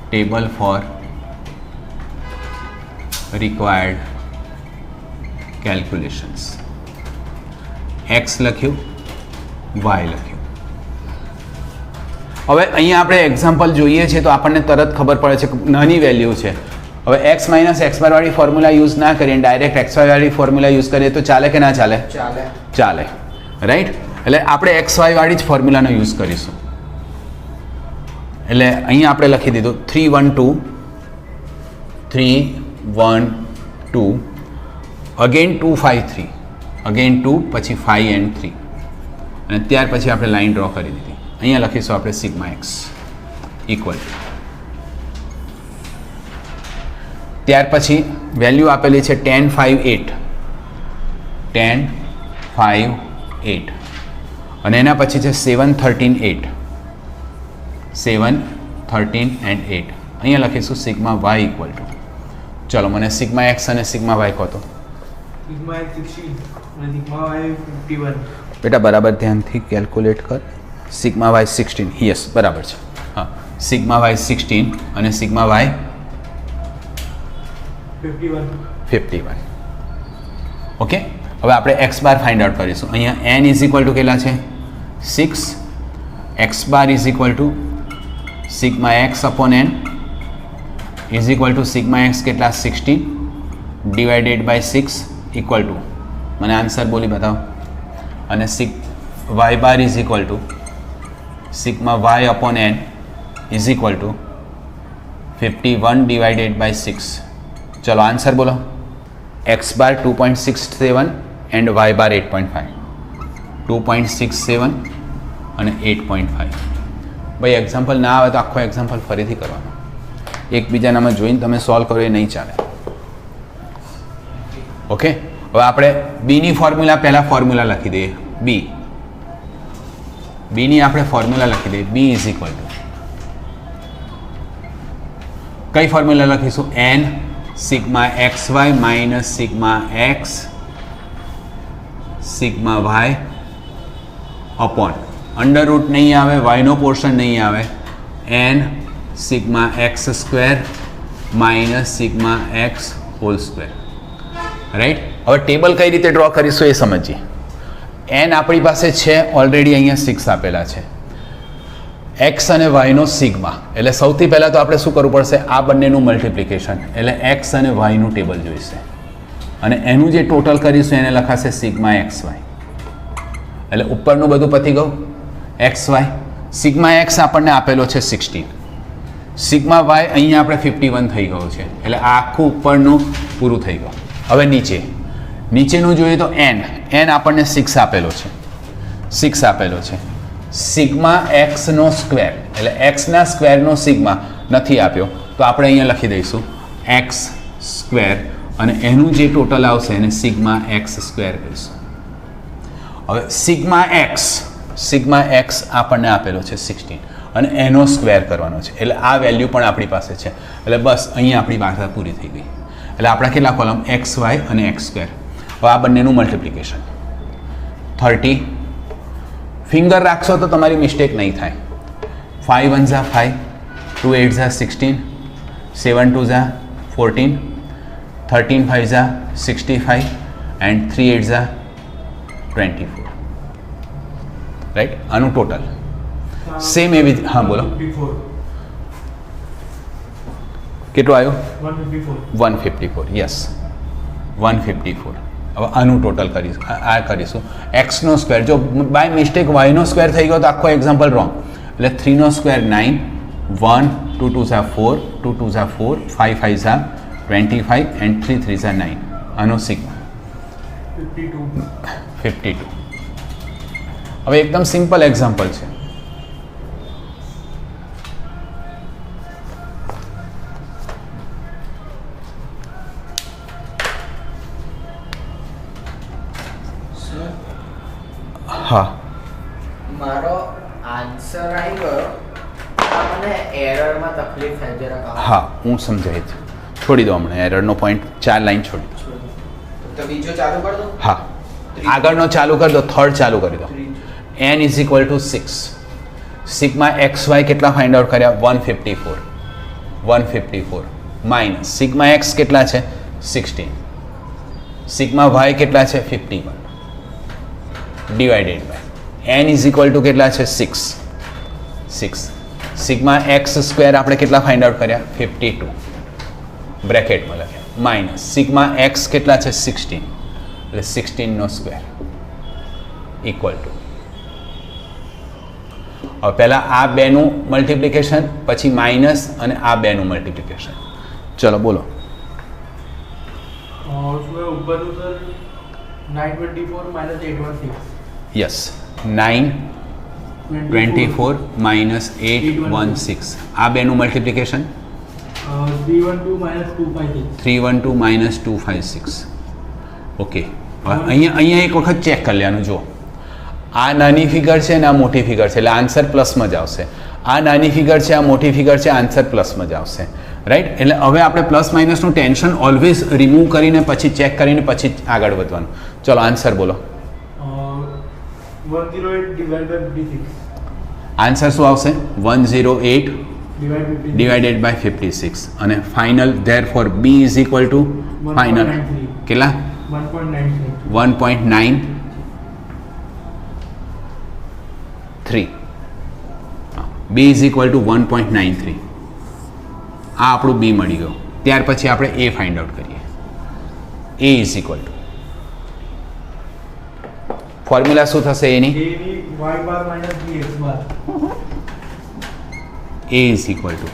S1: Table for required calculations. X લખ્યું, વાય લખ્યું. હવે અહીંયા આપણે એક્ઝામ્પલ જોઈએ છીએ તો આપણને તરત ખબર પડે છે કે નાની વેલ્યુ છે. હવે એક્સ માઇનસ એક્સ બાર વાળી ફોર્મ્યુલા યુઝ ના કરીએ, ડાયરેક્ટ એક્સ વાય વાળી ફોર્મ્યુલા યુઝ કરીએ તો ચાલે કે ના ચાલે?
S2: ચાલે.
S1: ચાલે, રાઈટ. એટલે આપણે એક્સ વાય વાળી જ ફોર્મ્યુલાનો યુઝ કરીશું. એટલે અહીંયા આપણે લખી દીધું 3 1 2 3 1 2 અગેન 2 5 3 અગેન 2 પછી 5 and 3 અને ત્યાર પછી આપણે લાઈન ડ્રો કરી દીધી. અહીંયા લખીશું આપણે સિગ્મા એક્સ ઇક્વલ. ત્યાર પછી વેલ્યુ આપેલી છે 10 5 8 10 5 8 અને એના પછી છે 7 13 8 7 13 and 8. અહીંયા લખીશું સિગ્મા વાય ઇક્વલ ટુ, ચલો મને સિગ્મા એક્સ અને સિગ્મા વાય કહો તો.
S3: Sigma x 16 and sigma y 51.
S1: બેટા બરાબર ધ્યાનથી કેલ્ક્યુલેટ કર. સિગ્મા વાય 16, યસ બરાબર છે. હા, સિગ્મા વાય 16 અને સિગ્મા વાય 51. ઓકે, હવે આપણે એક્સ બાર ફાઇન્ડ આઉટ કરીશું. અહીંયા એન ઇઝ ઇક્વલ ટુ કેટલા છે? 6. X bar is equal to sigma x upon n is equal to sigma x કેટલા? 16 ડિવાઇડેડ બાય 6 ઇક્વલ ટુ, મને answer બોલી બતાવો. અને y bar is equal to sigma y upon n is equal to 51 divided by 6. ચલો answer બોલો. X bar 2.67 and y bar 8.5. 2.67 અને 8.5. ભાઈ example ના આવે તો આખો એક્ઝામ્પલ ફરીથી કરવાનો. એકબીજાનામાં જોઈને તમે સોલ્વ કરો એ નહીં ચાલે. ઓકે, હવે આપણે બીની ફોર્મ્યુલા પહેલાં ફોર્મ્યુલા લખી દઈએ. બીની આપણે ફોર્મ્યુલા લખી દઈએ. બી ઇઝ ઇક્વલ ટુ કઈ ફોર્મ્યુલા લખીશું? N sigma x y minus sigma x sigma y upon under root નહીં આવે, વાયનો પોર્શન નહીં આવે, n sigma x square minus sigma x whole square. Right. હવે ટેબલ કઈ રીતે ડ્રો કરીશું એ સમજીએ. એન આપણી પાસે છે ઓલરેડી, અહીંયા 6 આપેલા છે. એક્સ અને વાયનો સિગ્મા, એટલે સૌથી પહેલાં તો આપણે શું કરવું પડશે? આ બંનેનું મલ્ટિપ્લિકેશન, એટલે એક્સ અને વાયનું ટેબલ જોઈશે અને એનું જે ટોટલ કરીશું એને લખાશે સિગ્મા એક્સ વાય. એટલે ઉપરનું બધું પતી ગયું. એક્સ વાય સિગ્મા એક્સ આપણને આપેલો છે 16, સિગ્મા વાય અહીંયા આપણે 51 થઈ ગયો છે, એટલે આ આખું ઉપરનું પૂરું થઈ ગયું. હવે નીચેનું જોઈએ તો એન આપણને 6 આપેલો છે. સિગ્મા એક્સનો સ્ક્વેર, એટલે એક્સના સ્ક્વેરનો સિગ્મા નથી આપ્યો તો આપણે અહીંયા લખી દઈશું એક્સ સ્ક્વેર અને એનું જે ટોટલ આવશે એને સિગ્મા એક્સ સ્ક્વેર કહીશું. હવે સિગ્મા એક્સ આપણને આપેલો છે 16 અને એનો સ્ક્વેર કરવાનો છે, એટલે આ વેલ્યુ પણ આપણી પાસે છે. એટલે બસ અહીંયા આપણી વાત પૂરી થઈ ગઈ. એટલે આપણા કેટલા કોલમ? એક્સ વાય અને એક્સ સ્ક્વેર. હવે આ બંનેનું મલ્ટિપ્લિકેશન 30. ફિંગર રાખશો તો તમારી મિસ્ટેક નહીં થાય. 5 1 ઝા 5, 2 8 ઝા 16, 7 2 ઝા 14, 13 5 ઝા 65 એન્ડ 3 8 ઝા 24. રાઈટ. આનું ટોટલ સેમ એવી. હા બોલો. કેટલું આવ્યું? 154. યસ 154. હવે આનું ટોટલ કરીશું, આ કરીશું એક્સનો સ્ક્વેર. જો બાય મિસ્ટેક વાયનો સ્ક્વેર થઈ ગયો તો આખો એક્ઝામ્પલ રોંગ. એટલે 3નો સ્ક્વેર 9, 1 2 2 ઝા 4, 2 2 ઝા 4, 5 5 ઝા 25 એન્ડ 3 3 ઝા 9. આનો સિગ્મા
S3: 52.
S1: 52. હવે એકદમ સિમ્પલ એક્ઝામ્પલ છે.
S2: સર
S1: હા
S2: મારો આન્સર આવી ગયો આ મને એરરમાં તકલીફ થાય જરાક
S1: હા હું સમજાય છે. છોડી દો હમણાં એરરનો પોઈન્ટ, 4 લાઈન છોડી દો.
S2: તો બીજો ચાલુ કર દો.
S1: હા આગળનો ચાલુ કરી દો, થર્ડ ચાલુ કરી દો. n is equal to 6. Sigma x y કેટલા ફાઇન્ડ આઉટ કર્યા? 154 માઇનસ સિગ્મા એક્સ કેટલા છે? 16. સિગ્મા વાય કેટલા છે? 51 divided by n is equal to કેટલા છે? 6. સિગ્મા એક્સ સ્ક્વેર આપણે કેટલા ફાઇન્ડ આઉટ કર્યા? 52 બ્રેકેટમાં લખ્યા માઇનસ સિગ્મા એક્સ કેટલા છે? 16 એટલે 16નો સ્ક્વેર ઇક્વલ ટુ, હવે પહેલાં આ બેનું મલ્ટિપ્લિકેશન, પછી માઇનસ અને આ બેનું મલ્ટિપ્લિકેશન. ચલો બોલો.
S3: उसमें ऊपर तो सर 924 minus 816.
S1: યસ 924 માઇનસ 816 આ બેનું મલ્ટિપ્લિકેશન
S3: 312 minus 256.
S1: 312 માઇનસ 256. ઓકે અહીંયા એક વખત ચેક કરી લેવાનું. જો આ નાની ફિગર છે ને આ મોટી ફિગર છે એટલે આન્સર પ્લસમાં જ આવશે. આ નાની ફિગર છે, આ મોટી ફિગર છે, આન્સર પ્લસમાં જ આવશે. રાઈટ? એટલે હવે આપણે પ્લસ માઇનસનું ટેન્શન ઓલવેઝ રિમૂવ કરીને પછી ચેક કરીને પછી જ આગળ વધવાનું. ચલો આન્સર બોલો.
S3: 108 divided by 56.
S1: આન્સર શું આવશે? 108
S3: Divided by 56.
S1: ડિવાઇડેડ બાય 56 અને final therefore b is equal to final
S3: 1.93.
S1: કેટલા?
S3: 1.93.
S1: 1.93. બી ઇઝ ઇક્વલ ટુ 1.93. આ આપણું બી મળી ગયું. ત્યાર પછી આપણે એ ફાઇન્ડ આઉટ કરીએ. A is equal to formula શું થશે એની?
S3: A ની y bar minus b x bar.
S1: A is equal to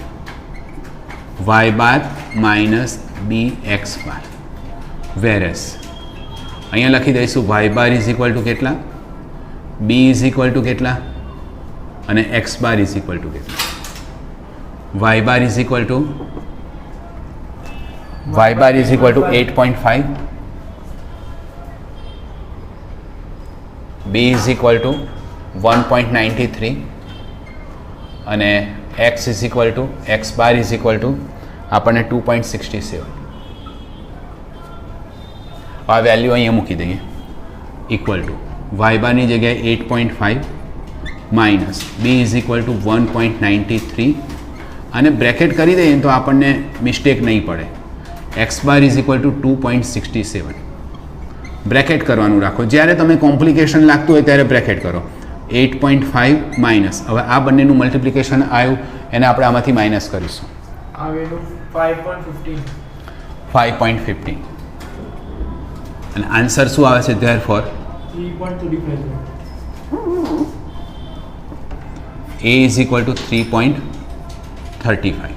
S1: y bar minus b x bar. Whereas અહીંયા લખી દઈશું y bar is equal to કેટલા, બી ઇઝ ઇક્વલ ટુ કેટલા અને x bar is equal to કેટલા. Y bar is equal to 8.5, b is equal to 1.93 અને x is equal to x bar is equal to આપણને 2.67. આ value અહીંયા મૂકી દઈએ ઇક્વલ ટુ વાય બારની જગ્યાએ 8.5 minus b is equal to 1.93 અને બ્રેકેટ કરી દઈએ તો આપણને મિસ્ટેક નહીં પડે. X bar is equal to 2.67 bracket કરવાનું રાખો. જ્યારે તમે કોમ્પ્લિકેશન લાગતું હોય ત્યારે બ્રેકેટ કરો. 8.5 માઇનસ, હવે આ બંનેનું મલ્ટિપ્લિકેશન આવ્યું એને આપણે આમાંથી માઇનસ કરીશું.
S3: આ વેલ્યુ 5.15.
S1: 5.15 અને આન્સર શું આવે છે? There four
S3: 3.35.
S1: A is equal to 3.35.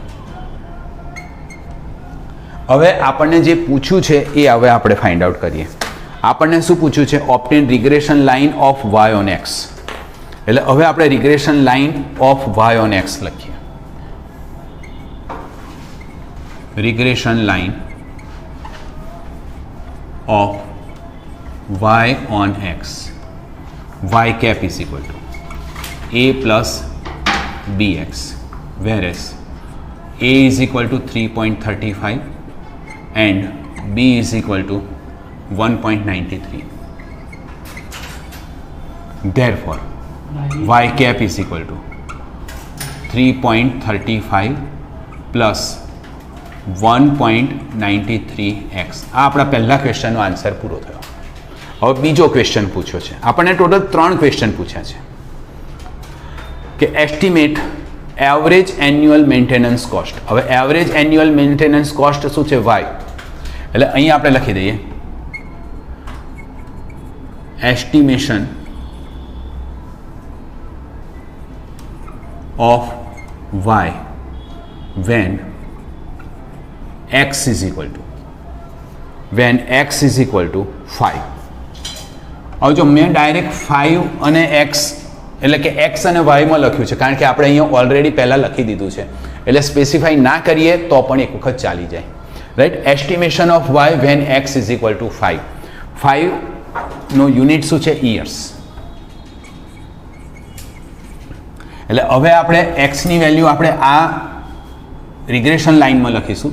S1: હવે આપણને જે પૂછ્યું છે એ હવે આપણે ફાઇન્ડ આઉટ કરીએ. આપણને શું પૂછ્યું છે? Obtain regression line of y on x. એટલે હવે આપણે regression line of y on x લખીએ. Regression line of y on x. Y cap is equal to a plus b x, whereas a is equal to 3.35 and b is equal to 1.93. Therefore, y cap is equal to 3.35 plus 1.93x. આ આપણા પહેલા ક્વેશ્ચનનો answer પૂરો થયો. હવે બીજો question પૂછ્યો છે. આપણને ટોટલ 3 ક્વેશ્ચન પૂછ્યા છે કે estimate average annual maintenance cost. હવે એવરેજ એન્યુઅલ મેન્ટેનન્સ કોસ્ટ શું છે? વાય. એટલે અહીંયા આપણે લખી દઈએ estimation of y when x is equal to 5. હવે જો મેં ડાયરેક્ટ 5 અને x એટલે કે x અને y માં લખ્યું છે, કારણ કે આપણે અહીંયા ઓલરેડી પહેલાં લખી દીધું છે, એટલે સ્પેસિફાઈ ના કરીએ તો પણ એક વખત ચાલી જાય, right. Estimation of y when x is equal to 5. 5 નો યુનિટ શું છે? યર્સ. એટલે હવે આપણે x ની વેલ્યુ આપણે આ રિગ્રેશન લાઇનમાં લખીશું.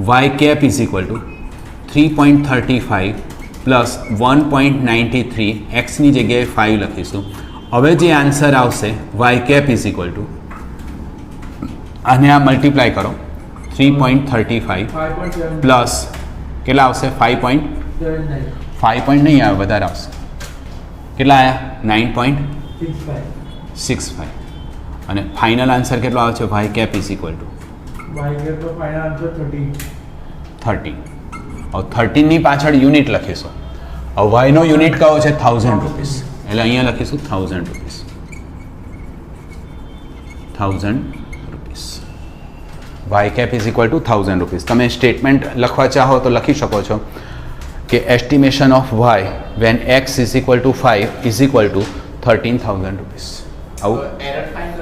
S1: y cap is equal to 3.35 plus 1.93, એક્સની જગ્યાએ 5 લખીશું. હવે જે આન્સર આવશે y cap is equal to, આને આ મલ્ટીપ્લાય કરો, 3.35 પ્લસ કેટલા આવશે? 5 નહીં આવે, વધારે આવશે. કેટલા આવ્યા? 9.65. અને ફાઇનલ આન્સર કેટલો આવે છે? y cap is equal to 13. હવે 13 ની પાછળ યુનિટ લખીશું. હવે y નો યુનિટ કયો છે? 1000 રૂપીસ. એટલે અહીંયા લખીશું 1000 rupees. 1000 rupees. y cap is equal to 1000 rupees. તમે સ્ટેટમેન્ટ લખવા ચાહો તો લખી શકો છો કે estimation of y when x is equal to 5 is equal to 13,000 rupees. આવું.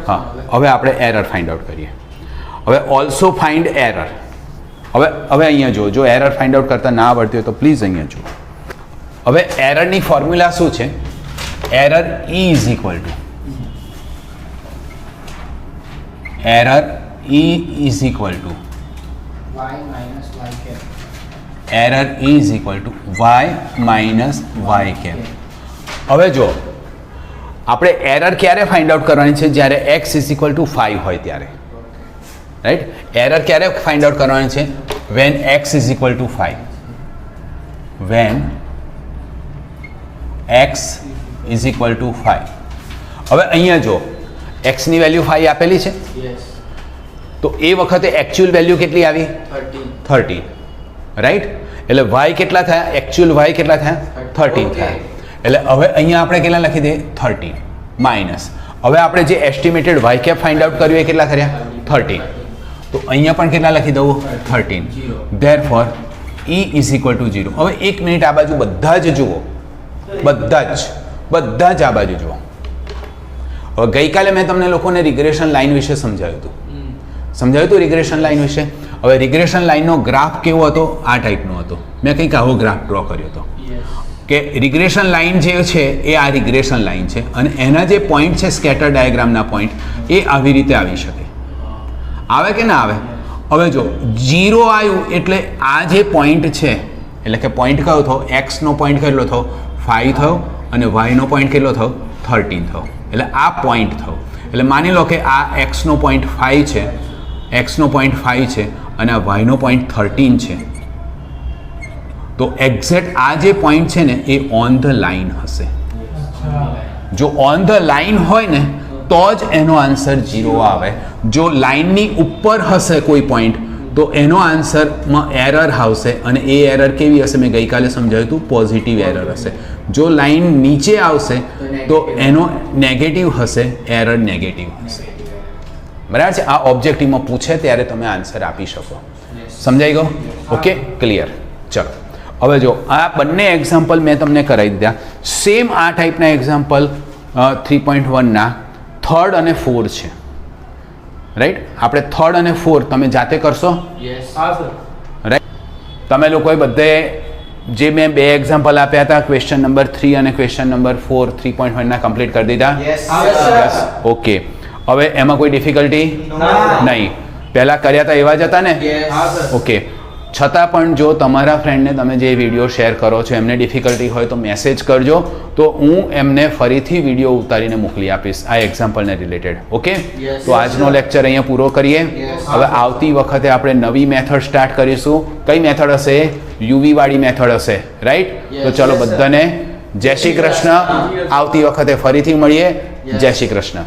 S1: હા, હવે આપણે એરર ફાઇન્ડ આઉટ કરીએ. હવે ઓલ્સો ફાઇન્ડ એરર. હવે અહીંયા જો એરર ફાઇન્ડ આઉટ કરતા ના આવડતી હોય તો પ્લીઝ અહીંયા જુઓ. હવે એરરની ફોર્મ્યુલા શું છે? Error E is equal to y minus y cap. હવે જો આપણે એરર ક્યારે ફાઇન્ડ આઉટ કરવાની છે? જ્યારે x ઇઝ ઇક્વલ ટુ 5 હોય ત્યારે, રાઈટ. એરર ક્યારે ફાઇન્ડ આઉટ કરવાની છે? When x is equal to 5. When x is equal to 5. હવે અહીંયા જો x ની વેલ્યુ 5 આપેલી છે, તો એ વખતે એકચ્યુઅલ વેલ્યુ કેટલી આવી? 13, રાઈટ. એટલે y કેટલા થયા? એકચ્યુઅલ y કેટલા થયા? 13 થયા. એટલે હવે અહીંયા આપણે કેટલા લખી દઈએ? 13 માઇનસ. હવે આપણે જે estimated y cap find out કર્યું એ કેટલા કર્યા? 13. તો અહીંયા પણ કેટલા લખી દઉં? 13. Therefore E is equal to 0. હવે એક મિનિટ આ બાજુ બધા જ જુઓ, બધા જ આ બાજુ જુઓ. હવે ગઈકાલે મેં તમને લોકોને રિગ્રેશન લાઇન વિશે સમજાવ્યું હતું રિગ્રેશન લાઇન વિશે. હવે રિગ્રેશન લાઇનનો ગ્રાફ કેવો હતો? આ ટાઈપનો હતો. મેં કંઈક આવો ગ્રાફ ડ્રો કર્યો હતો કે રિગ્રેશન લાઇન જે છે એ આ રિગ્રેશન લાઇન છે, અને એના જે પોઈન્ટ છે સ્કેટર ડાયાગ્રામના પોઈન્ટ એ આવી રીતે આવી શકે. આવે કે ના આવે? હવે જો 0 આવ્યું એટલે આ જે પોઈન્ટ છે, એટલે કે પોઈન્ટ કયો થયો? એક્સનો પોઈન્ટ કેટલો થયો? 5 થયો, અને વાયનો પોઈન્ટ કેટલો થયો? 13 થયો. એટલે આ પોઈન્ટ થયો. એટલે માની લો કે આ એક્સનો પોઈન્ટ 5 છે, અને આ વાયનો પોઈન્ટ 13 છે. તો એક્ઝેક્ટ આ જે પોઈન્ટ છે ને એ ઓન ધ લાઇન હશે. જો ઓન ધ લાઇન હોય ને તો જ એનો આન્સર 0 આવે. જો લાઇનની ઉપર હશે કોઈ પોઈન્ટ તો એનો આન્સરમાં એરર આવશે, અને એ એરર કેવી હશે? મેં ગઈકાલે સમજાવ્યું હતું, પોઝિટિવ એરર હશે. જો લાઇન નીચે આવશે તો એનો નેગેટિવ હશે, એરર નેગેટિવ હશે. બરાબર છે? આ ઓબ્જેક્ટિવમાં પૂછે ત્યારે તમે આન્સર આપી શકો. સમજાઈ ગયો? Okay, clear. ચલો હવે જો આ બંને એક્ઝામ્પલ મેં તમને કરાવી દીધા. સેમ આ ટાઈપના એક્ઝામ્પલ 3.1ના 3rd અને 4 છે, રાઈટ. આપણે 3rd અને 4 તમે જાતે કરશો, રાઈટ. તમે લોકોએ બધે જે મેં 2 એક્ઝામ્પલ આપ્યા હતા, ક્વેશ્ચન નંબર 3 અને ક્વેશ્ચન નંબર 4 3.1ના કમ્પ્લીટ કરી દીધા? યસ. ઓકે. હવે એમાં કોઈ ડિફિકલ્ટી નહીં? પહેલાં કર્યા હતા એવા જ હતા ને? ઓકે. છતાં પણ જો તમારા ફ્રેન્ડને તમે જે વિડીયો શેર કરો છો એમને ડિફિકલ્ટી હોય તો મેસેજ કરજો, તો હું એમને ફરીથી વિડીયો ઉતારીને મોકલી આપીશ આ એક્ઝામ્પલને રિલેટેડ. ઓકે. તો આજનો લેક્ચર અહીંયા પૂરો કરીએ. હવે આવતી વખતે આપણે નવી મેથડ સ્ટાર્ટ કરીશું. કઈ મેથડ હશે? યુવી વાળી મેથડ હશે, રાઈટ. તો ચલો બધાને જય શ્રી કૃષ્ણ. આવતી વખતે ફરીથી મળીએ. જય શ્રી કૃષ્ણ.